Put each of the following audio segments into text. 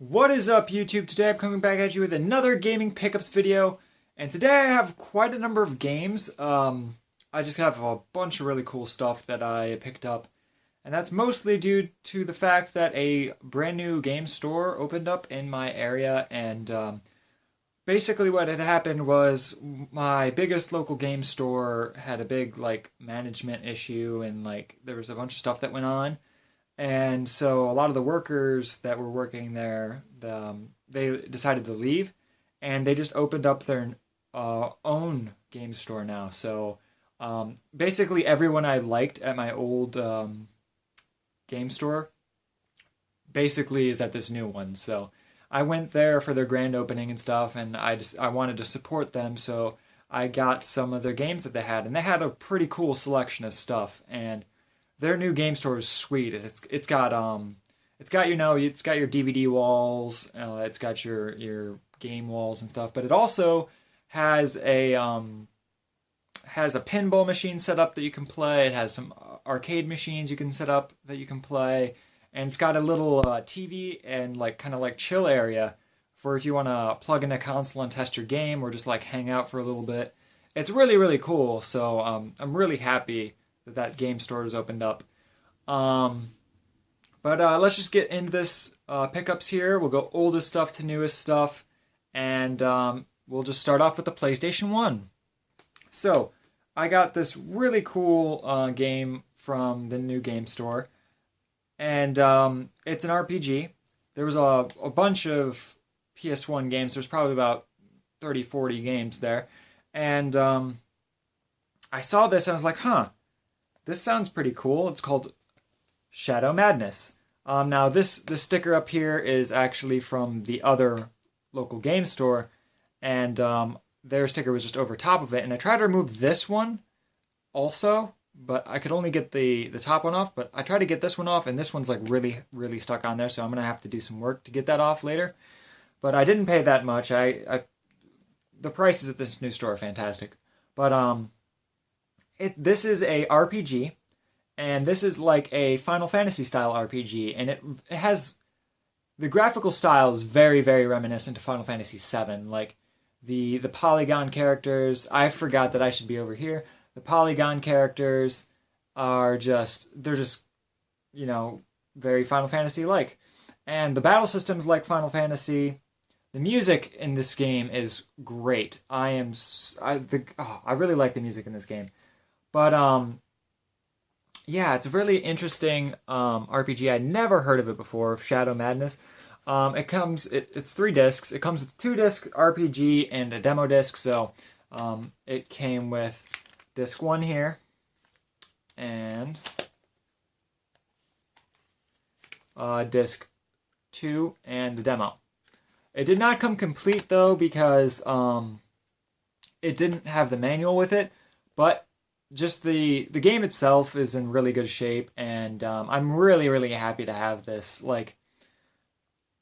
What is up, YouTube? Today I'm coming back at you with another gaming pickups video, and today I have quite a number of games. I just have a bunch of really cool stuff that I picked up, and that's mostly due to the fact that a brand new game store opened up in my area, and basically what had happened was my biggest local game store had a big management issue, and there was a bunch of stuff that went on. And so a lot of the workers that were working there, they decided to leave, and they just opened up their own game store now. So basically everyone I liked at my old game store basically is at this new one. So I went there for their grand opening and stuff, and I wanted to support them, so I got some of their games that they had, and they had a pretty cool selection of stuff. And their new game store is sweet. It's got it's got your DVD walls, it's got your game walls and stuff, but it also has a pinball machine set up that you can play. It has some arcade machines you can set up that you can play, and it's got a little TV and kind of chill area for if you want to plug in a console and test your game or just hang out for a little bit. It's really really cool. So I'm really happy that game store has opened up. But let's just get into this pickups here. We'll go oldest stuff to newest stuff, and we'll just start off with the PlayStation 1. So I got this really cool game from the new game store, and it's an RPG. There was a bunch of PS1 games. There's probably about 30, 40 games there, and I saw this and I was like, huh, this sounds pretty cool. It's called Shadow Madness. Now this sticker up here is actually from the other local game store, and their sticker was just over top of it. And I tried to remove this one also, but I could only get the top one off. But I tried to get this one off, and this one's really really stuck on there. So I'm gonna have to do some work to get that off later. But I didn't pay that much. The prices at this new store are fantastic. But this is a RPG, and this is like a Final Fantasy style RPG, and it has the graphical style is very very reminiscent to Final Fantasy VII. Like the polygon characters, I forgot that I should be over here. The polygon characters are they're just very Final Fantasy like, and the battle system's like Final Fantasy. The music in this game is great. I really like the music in this game. But yeah, it's a really interesting RPG. I'd never heard of it before, Shadow Madness. It's 3 discs. It comes with 2-disc RPG and a demo disc. So it came with disc 1 here and disc 2 and the demo. It did not come complete though, because it didn't have the manual with it, but just the game itself is in really good shape, and I'm really really happy to have this.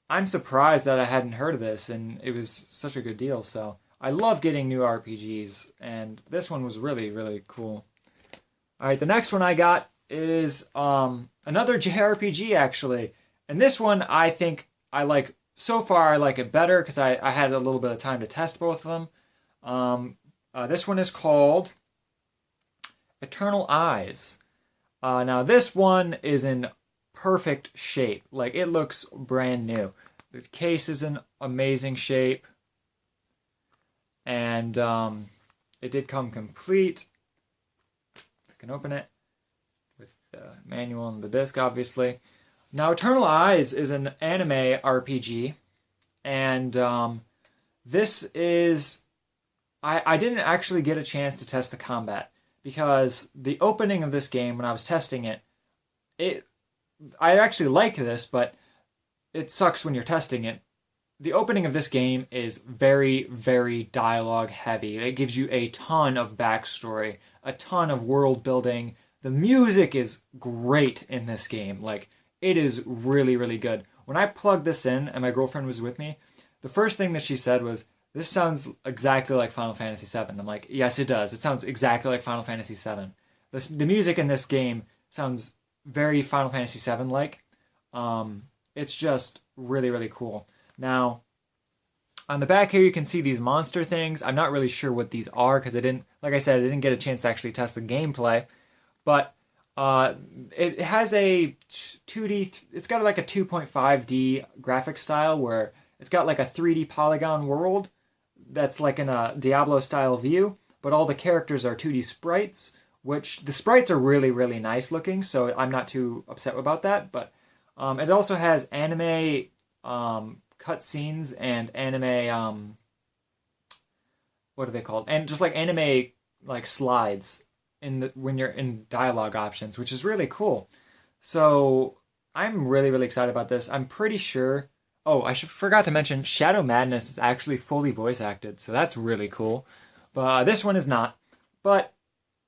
I'm surprised that I hadn't heard of this, and it was such a good deal. So I love getting new RPGs, and this one was really really cool. Alright, the next one I got is another JRPG actually, and this one I think I like. So far I like it better because I had a little bit of time to test both of them. This one is called Eternal Eyes. Now this one is in perfect shape. It looks brand new. The case is in amazing shape, and it did come complete. I can open it with the manual and the disc, obviously. Now Eternal Eyes is an anime RPG, and this is I didn't actually get a chance to test the combat, because the opening of this game, when I was testing it, I actually like this, but it sucks when you're testing it. The opening of this game is very, very dialogue heavy. It gives you a ton of backstory, a ton of world building. The music is great in this game. It is really, really good. When I plugged this in and my girlfriend was with me, the first thing that she said was, "This sounds exactly like Final Fantasy VII." I'm like, yes, it does. It sounds exactly like Final Fantasy VII. The music in this game sounds very Final Fantasy VII like. it's just really, really cool. Now, on the back here, you can see these monster things. I'm not really sure what these are because I didn't, like I said, I didn't get a chance to actually test the gameplay. But it has a 2D, it's got like a 2.5D graphic style where it's got like a 3D polygon world that's like in a Diablo style view, but all the characters are 2D sprites, which the sprites are really, really nice looking, so I'm not too upset about that. But it also has anime cutscenes and anime what are they called? And just like anime like slides in the when you're in dialogue options, which is really cool. So I'm really, really excited about this. I'm pretty sure. Oh, forgot to mention Shadow Madness is actually fully voice acted, so that's really cool. But this one is not. But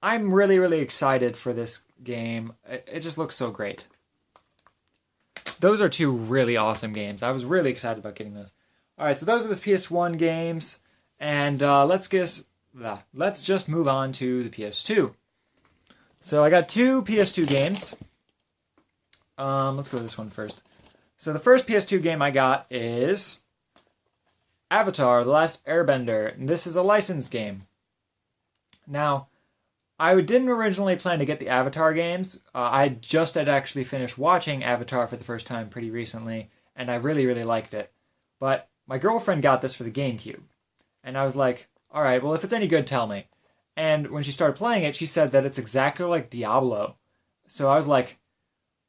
I'm really, really excited for this game. It just looks so great. Those are two really awesome games. I was really excited about getting those. All right, so those are the PS1 games, and let's just move on to the PS2. So I got two PS2 games. Let's go to this one first. So the first PS2 game I got is Avatar: The Last Airbender, and this is a licensed game. Now, I didn't originally plan to get the Avatar games. I just had actually finished watching Avatar for the first time pretty recently, and I really, really liked it. But my girlfriend got this for the GameCube, and I was like, alright, well, if it's any good, tell me. And when she started playing it, she said that it's exactly like Diablo. So I was like,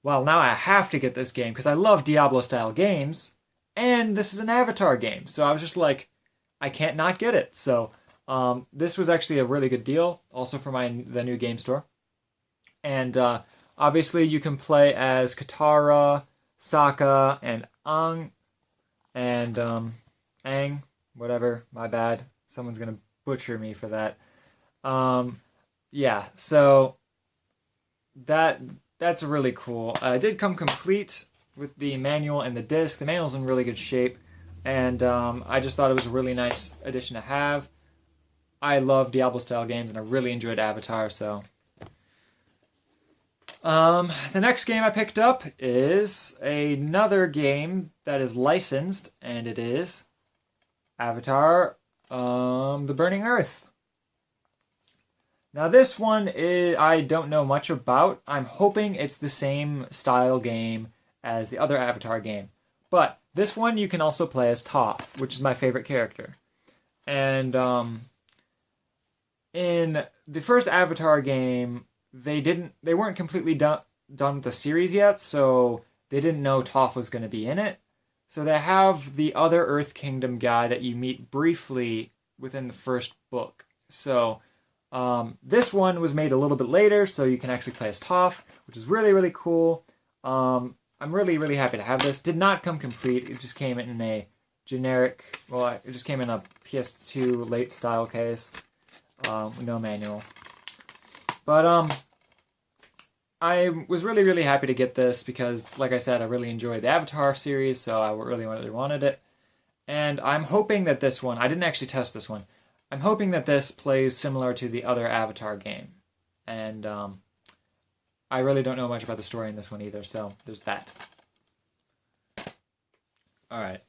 well, now I have to get this game, because I love Diablo-style games, and this is an Avatar game. So I was just like, I can't not get it. So this was actually a really good deal, also for the new game store. And obviously you can play as Katara, Sokka, and Aang, and Aang, whatever, my bad. Someone's going to butcher me for that. Yeah, so that's really cool. It did come complete with the manual and the disc. The manual's in really good shape, and I just thought it was a really nice addition to have. I love Diablo-style games, and I really enjoyed Avatar, so. The next game I picked up is another game that is licensed, and it is Avatar, The Burning Earth. Now this one I don't know much about. I'm hoping it's the same style game as the other Avatar game. But this one you can also play as Toph, which is my favorite character. And in the first Avatar game, they weren't completely done with the series yet, so they didn't know Toph was going to be in it. So they have the other Earth Kingdom guy that you meet briefly within the first book. So this one was made a little bit later, so you can actually play as Toph, which is really, really cool. I'm really, really happy to have this. Did not come complete. It just came in a generic, it just came in a PS2 late style case. No manual. But I was really, really happy to get this because, like I said, I really enjoyed the Avatar series, so I really, really wanted it. And I'm hoping that this one, I didn't actually test this one, I'm hoping that this plays similar to the other Avatar game. And I really don't know much about the story in this one either, so there's that. Alright.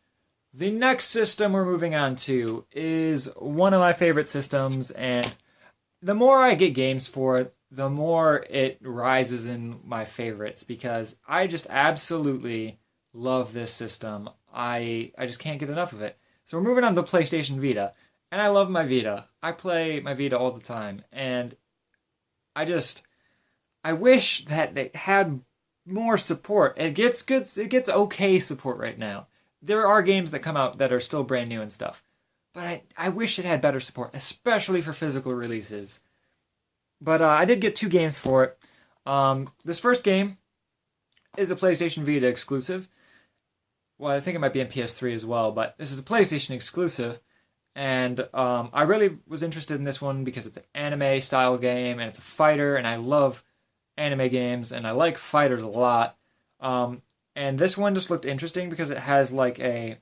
The next system we're moving on to is one of my favorite systems, and the more I get games for it, the more it rises in my favorites, because I just absolutely love this system. I just can't get enough of it. So we're moving on to the PlayStation Vita, and I love my Vita. I play my Vita all the time, and I wish that they had more support. It gets okay support right now. There are games that come out that are still brand new and stuff, but I wish it had better support, especially for physical releases. But I did get two games for it. This first game is a PlayStation Vita exclusive. Well, I think it might be on PS3 as well, but this is a PlayStation exclusive. And I really was interested in this one because it's an anime-style game, and it's a fighter, and I love anime games, and I like fighters a lot. And this one just looked interesting because it has like a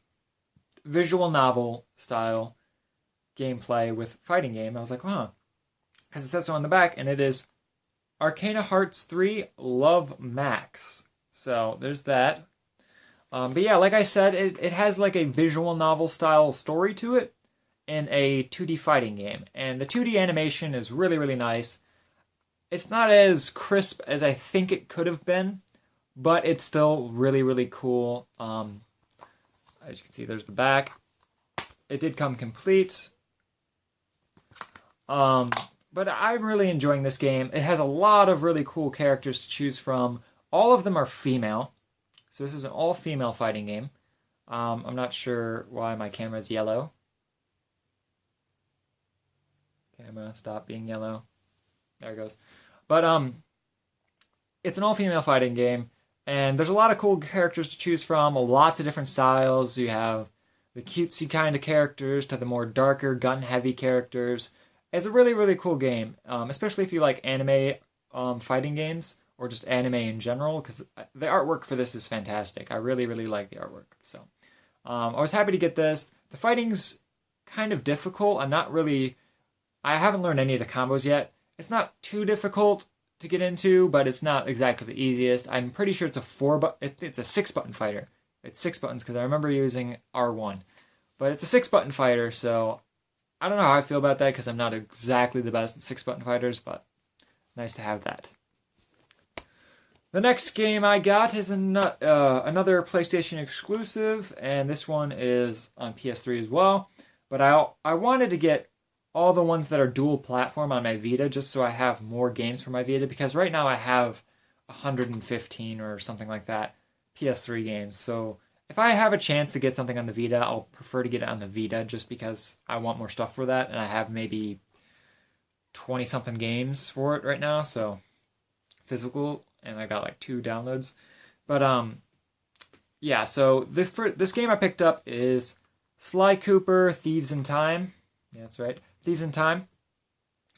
visual novel-style gameplay with fighting game. I was like, huh. Because it says so on the back, and it is Arcana Hearts 3 Love Max. So there's that. But yeah, like I said, it has like a visual novel style story to it in a 2D fighting game. And the 2D animation is really, really nice. It's not as crisp as I think it could have been, but it's still really, really cool. As you can see, there's the back. It did come complete. But I'm really enjoying this game. It has a lot of really cool characters to choose from. All of them are female. So this is an all-female fighting game. I'm not sure why my camera is yellow. Camera, stop being yellow. There it goes. But it's an all-female fighting game, and there's a lot of cool characters to choose from. Lots of different styles. You have the cutesy kind of characters to the more darker, gun-heavy characters. It's a really, really cool game, especially if you like anime fighting games or just anime in general, because the artwork for this is fantastic. I really, really like the artwork. So I was happy to get this. The fighting's kind of difficult. I haven't learned any of the combos yet. It's not too difficult to get into, but it's not exactly the easiest. I'm pretty sure it's a 6-button fighter. It's 6 buttons because I remember using R1. But it's a 6-button fighter, so I don't know how I feel about that because I'm not exactly the best at 6-button fighters, but nice to have that. The next game I got is another PlayStation exclusive, and this one is on PS3 as well. But I wanted to get all the ones that are dual platform on my Vita just so I have more games for my Vita, because right now I have 115 or something like that PS3 games. So if I have a chance to get something on the Vita, I'll prefer to get it on the Vita just because I want more stuff for that, and I have maybe 20-something games for it right now, so physical, and I got like 2 downloads. But yeah, so this game I picked up is Sly Cooper Thieves in Time. Yeah, that's right. Thieves in Time.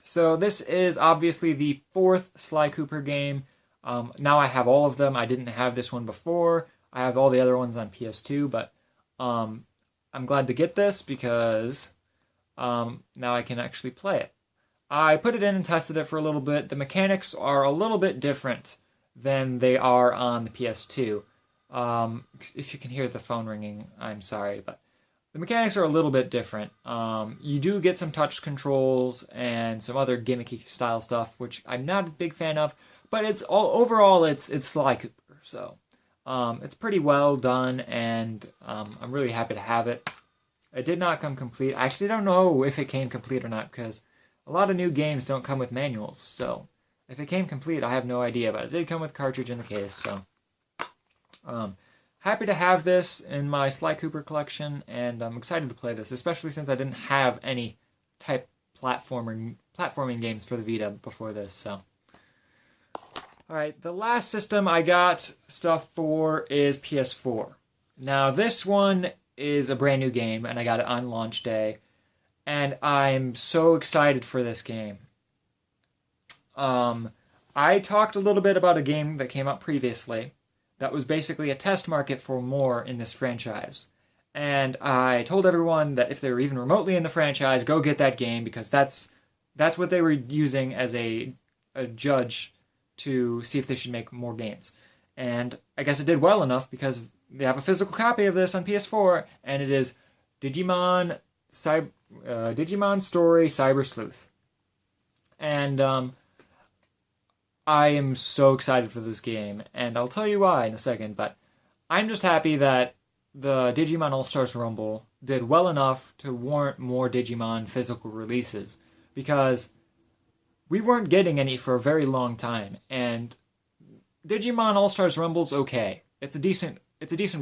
So this is obviously the 4th Sly Cooper game. Now I have all of them. I didn't have this one before. I have all the other ones on PS2, but I'm glad to get this because now I can actually play it. I put it in and tested it for a little bit. The mechanics are a little bit different than they are on the PS2. If you can hear the phone ringing, I'm sorry, but the mechanics are a little bit different. You do get some touch controls and some other gimmicky style stuff, which I'm not a big fan of, but overall it's Sly Cooper, so it's pretty well done, and I'm really happy to have it. It did not come complete. I actually don't know if it came complete or not, because a lot of new games don't come with manuals, so if it came complete, I have no idea, but it did come with cartridge in the case, so happy to have this in my Sly Cooper collection, and I'm excited to play this, especially since I didn't have any type platforming games for the Vita before this, so. Alright, the last system I got stuff for is PS4. Now, this one is a brand new game, and I got it on launch day, and I'm so excited for this game. I talked a little bit about a game that came out previously that was basically a test market for more in this franchise. And I told everyone that if they were even remotely in the franchise, go get that game, because that's what they were using as a judge to see if they should make more games. And I guess it did well enough because they have a physical copy of this on PS4, and it is Digimon Story Cyber Sleuth. And I am so excited for this game, and I'll tell you why in a second, but I'm just happy that the Digimon All-Stars Rumble did well enough to warrant more Digimon physical releases, because we weren't getting any for a very long time, and Digimon All-Stars Rumble's okay. It's a decent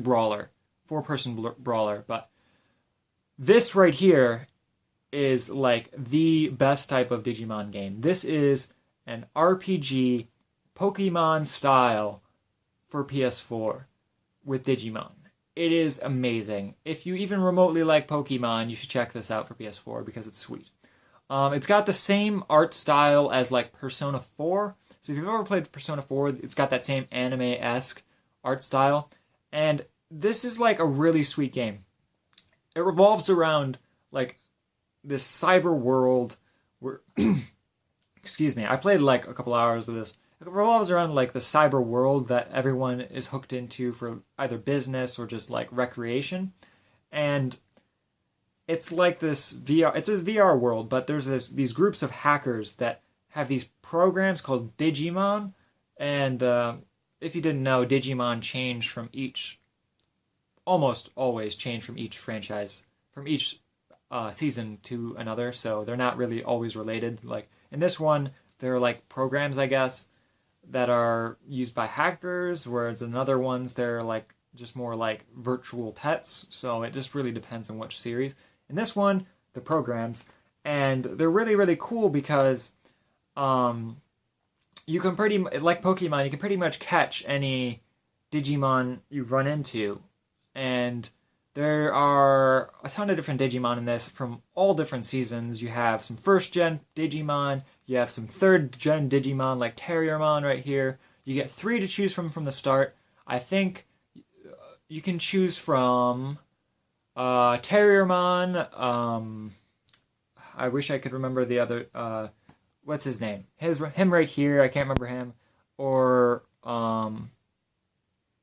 brawler, 4-person brawler, but this right here is like the best type of Digimon game. This is an RPG Pokemon style for PS4 with Digimon. It is amazing. If you even remotely like Pokemon, you should check this out for PS4 because it's sweet. It's got the same art style as like Persona 4. So if you've ever played Persona 4, it's got that same anime-esque art style. And this is like a really sweet game. It revolves around like this cyber world where excuse me, I played like a couple hours of this. It it revolves around like the cyber world that everyone is hooked into for either business or just like recreation. And it's like this VR. It's this VR world, but there's these groups of hackers that have these programs called Digimon. And if you didn't know, Digimon change from each, almost always change from each franchise, from each season to another. So they're not really always related. Like in this one, they're like programs, I guess, that are used by hackers, whereas in other ones they're like just more like virtual pets. So it just really depends on which series. In this one, the programs, and they're really really cool because you can pretty like Pokemon, you can pretty much catch any Digimon you run into, and there are a ton of different Digimon in this from all different seasons. You have some first gen Digimon, you have some third gen Digimon like Terriermon right here. You get 3 to choose from the start. I think you can choose from Terriermon. I wish I could remember the other. What's his name? Him right here. I can't remember him. Or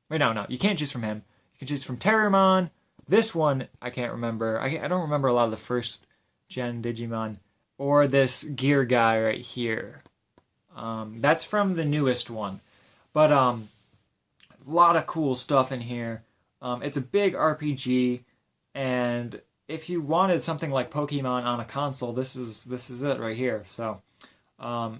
wait, no, you can't choose from him. You can choose from Terriermon. This one I can't remember. I don't remember a lot of the first gen Digimon. Or this gear guy right here. That's from the newest one. But a lot of cool stuff in here. It's a big RPG, and if you wanted something like Pokemon on a console, this is it right here. So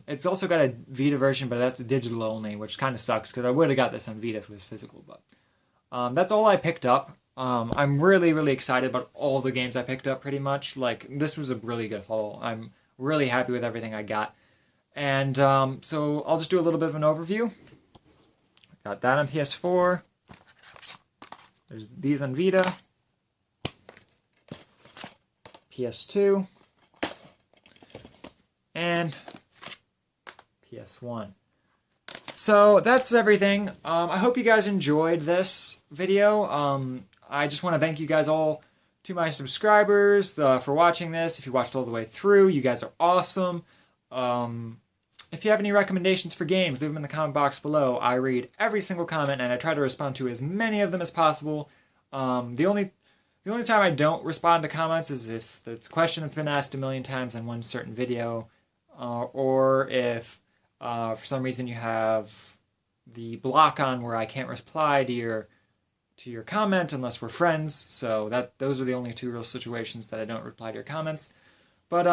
it's also got a Vita version, but that's digital only, which kind of sucks because I would have got this on Vita if it was physical. But that's all I picked up. I'm really really excited about all the games I picked up. Pretty much, like this was a really good haul. I'm really happy with everything I got, and so I'll just do a little bit of an overview. Got that on PS4. There's these on Vita, PS2, and PS1. So that's everything. I hope you guys enjoyed this video. I just want to thank you guys all, to my subscribers, for watching this. If you watched all the way through, you guys are awesome. If you have any recommendations for games, leave them in the comment box below. I read every single comment and I try to respond to as many of them as possible. The only time I don't respond to comments is if it's a question that's been asked a million times in one certain video, or if for some reason you have the block on where I can't reply to your comment unless we're friends. So those are the only 2 real situations that I don't reply to your comments. But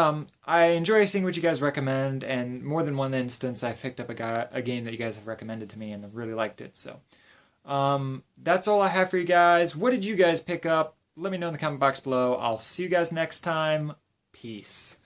I enjoy seeing what you guys recommend, and more than one instance I've picked up a game that you guys have recommended to me and I've really liked it. So that's all I have for you guys. What did you guys pick up? Let me know in the comment box below. I'll see you guys next time. Peace.